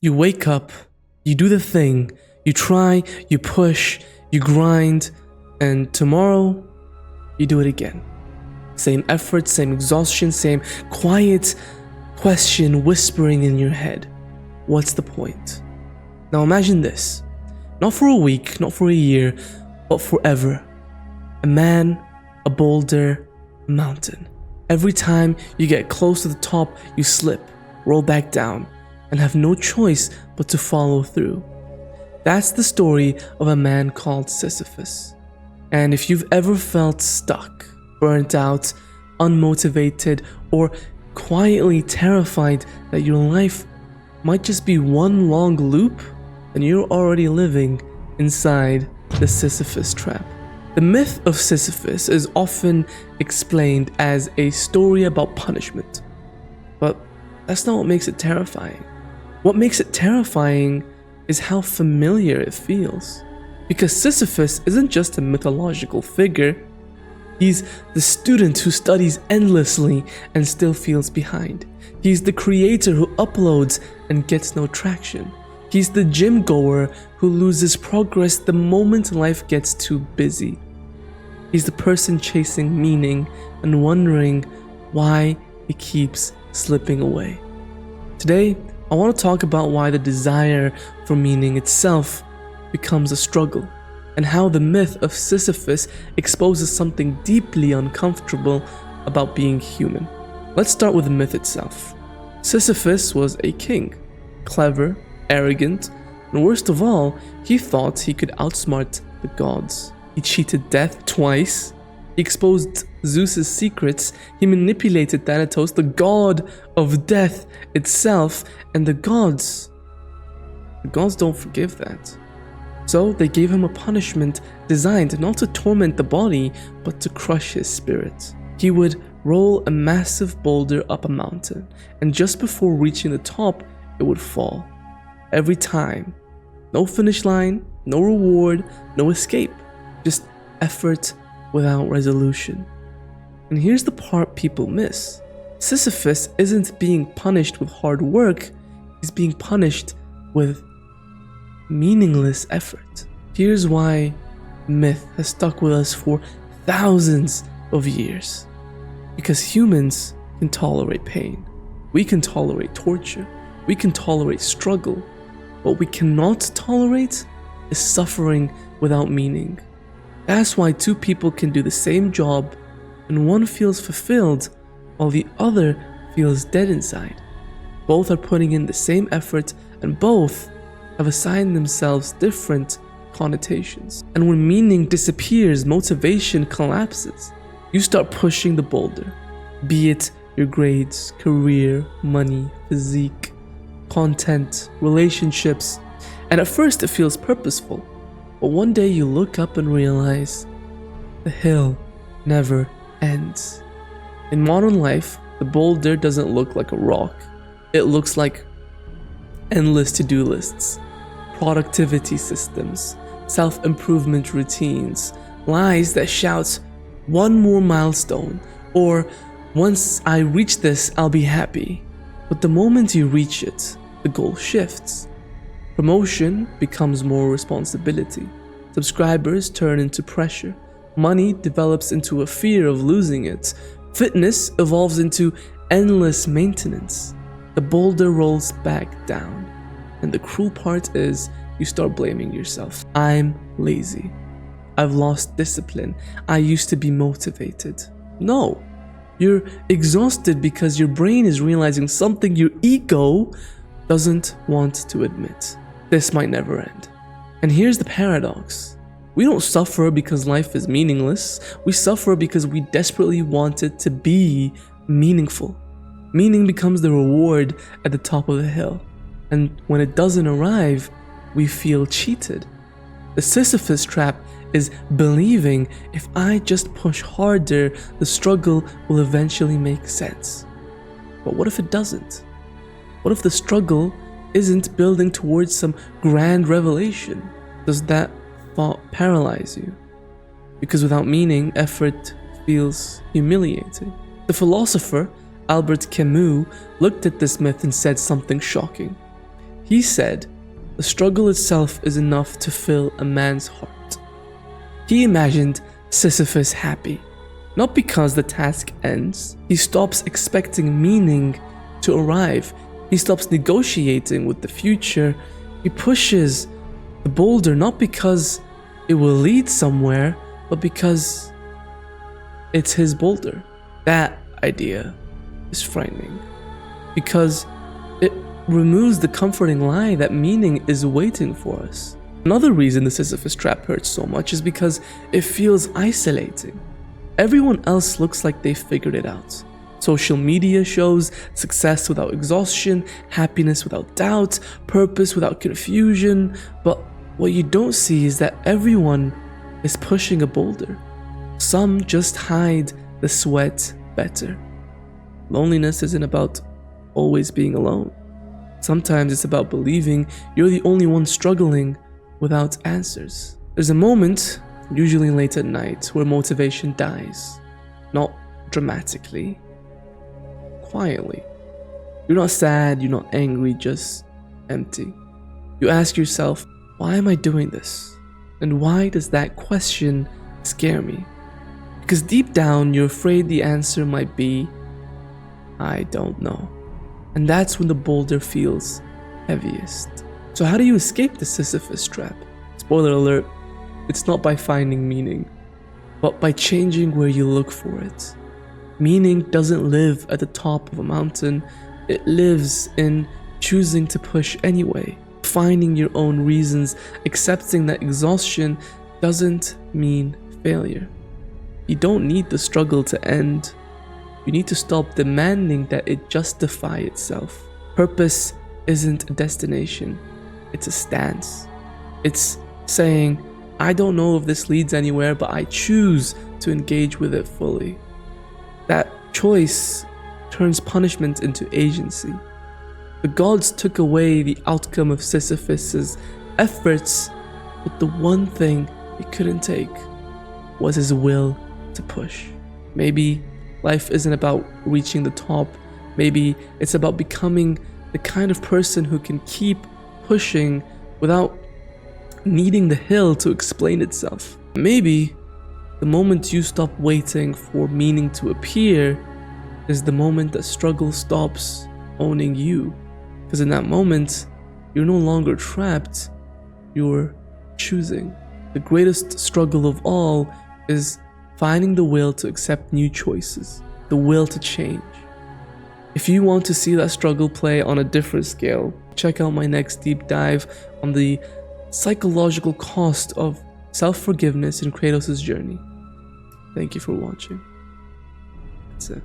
You wake up, you do the thing, you try, you push, you grind, and tomorrow, you do it again. Same effort, same exhaustion, same quiet question whispering in your head. What's the point? Now imagine this. Not for a week, not for a year, but forever. A man, a boulder, a mountain. Every time you get close to the top, you slip, roll back down, and have no choice but to follow through. That's the story of a man called Sisyphus. And if you've ever felt stuck, burnt out, unmotivated, or quietly terrified that your life might just be one long loop, then you're already living inside the Sisyphus trap. The myth of Sisyphus is often explained as a story about punishment, but that's not what makes it terrifying. What makes it terrifying is how familiar it feels. Because Sisyphus isn't just a mythological figure, he's the student who studies endlessly and still feels behind. He's the creator who uploads and gets no traction. He's the gym goer who loses progress the moment life gets too busy. He's the person chasing meaning and wondering why he keeps slipping away. Today, I want to talk about why the desire for meaning itself becomes a struggle, and how the myth of Sisyphus exposes something deeply uncomfortable about being human. Let's start with the myth itself. Sisyphus was a king, clever, arrogant, and worst of all, he thought he could outsmart the gods. He cheated death twice, he exposed Zeus's secrets, he manipulated Thanatos, the god of death itself, and the gods don't forgive that. So they gave him a punishment designed not to torment the body, but to crush his spirit. He would roll a massive boulder up a mountain, and just before reaching the top, it would fall. Every time. No finish line, no reward, no escape. Just effort without resolution. And here's the part people miss. Sisyphus isn't being punished with hard work, he's being punished with meaningless effort. Here's why myth has stuck with us for thousands of years. Because humans can tolerate pain. We can tolerate torture. We can tolerate struggle. What we cannot tolerate is suffering without meaning. That's why two people can do the same job and one feels fulfilled while the other feels dead inside. Both are putting in the same effort and both have assigned themselves different connotations. And when meaning disappears, motivation collapses. You start pushing the boulder, be it your grades, career, money, physique, content, relationships, and at first it feels purposeful, but one day you look up and realize the hill never ends. In modern life, the boulder doesn't look like a rock. It looks like endless to-do lists, productivity systems, self-improvement routines, lies that shout, one more milestone, or once I reach this, I'll be happy. But the moment you reach it, the goal shifts. Promotion becomes more responsibility. Subscribers turn into pressure. Money develops into a fear of losing it. Fitness evolves into endless maintenance. The boulder rolls back down. And the cruel part is you start blaming yourself. I'm lazy. I've lost discipline. I used to be motivated. No, you're exhausted because your brain is realizing something your ego doesn't want to admit. This might never end. And here's the paradox. We don't suffer because life is meaningless. We suffer because we desperately want it to be meaningful. Meaning becomes the reward at the top of the hill. And when it doesn't arrive, we feel cheated. The Sisyphus trap is believing if I just push harder, the struggle will eventually make sense. But what if it doesn't? What if the struggle isn't building towards some grand revelation? Does that thought paralyze you? Because without meaning, effort feels humiliating. The philosopher Albert Camus looked at this myth and said something shocking. He said, the struggle itself is enough to fill a man's heart. He imagined Sisyphus happy, not because the task ends. He stops expecting meaning to arrive. He stops negotiating with the future. He pushes the boulder not because it will lead somewhere, but because it's his boulder. That idea is frightening because it removes the comforting lie that meaning is waiting for us. Another reason the Sisyphus trap hurts so much is because it feels isolating. Everyone else looks like they figured it out. Social media shows success without exhaustion, happiness without doubt, purpose without confusion, but what you don't see is that everyone is pushing a boulder. Some just hide the sweat better. Loneliness isn't about always being alone. Sometimes it's about believing you're the only one struggling without answers. There's a moment, usually late at night, where motivation dies. Not dramatically, quietly. You're not sad, you're not angry, just empty. You ask yourself, why am I doing this? And why does that question scare me? Because deep down, you're afraid the answer might be, I don't know. And that's when the boulder feels heaviest. So how do you escape the Sisyphus trap? Spoiler alert, it's not by finding meaning, but by changing where you look for it. Meaning doesn't live at the top of a mountain, it lives in choosing to push anyway, finding your own reasons, accepting that exhaustion doesn't mean failure. You don't need the struggle to end. You need to stop demanding that it justify itself. Purpose isn't a destination, it's a stance. It's saying, I don't know if this leads anywhere, but I choose to engage with it fully. That choice turns punishment into agency. The gods took away the outcome of Sisyphus's efforts, but the one thing he couldn't take was his will to push. Maybe life isn't about reaching the top. Maybe it's about becoming the kind of person who can keep pushing without needing the hill to explain itself. Maybe the moment you stop waiting for meaning to appear is the moment that struggle stops owning you. Because in that moment, you're no longer trapped, you're choosing. The greatest struggle of all is finding the will to accept new choices, the will to change. If you want to see that struggle play on a different scale, check out my next deep dive on the psychological cost of self-forgiveness in Kratos' journey. Thank you for watching. That's it.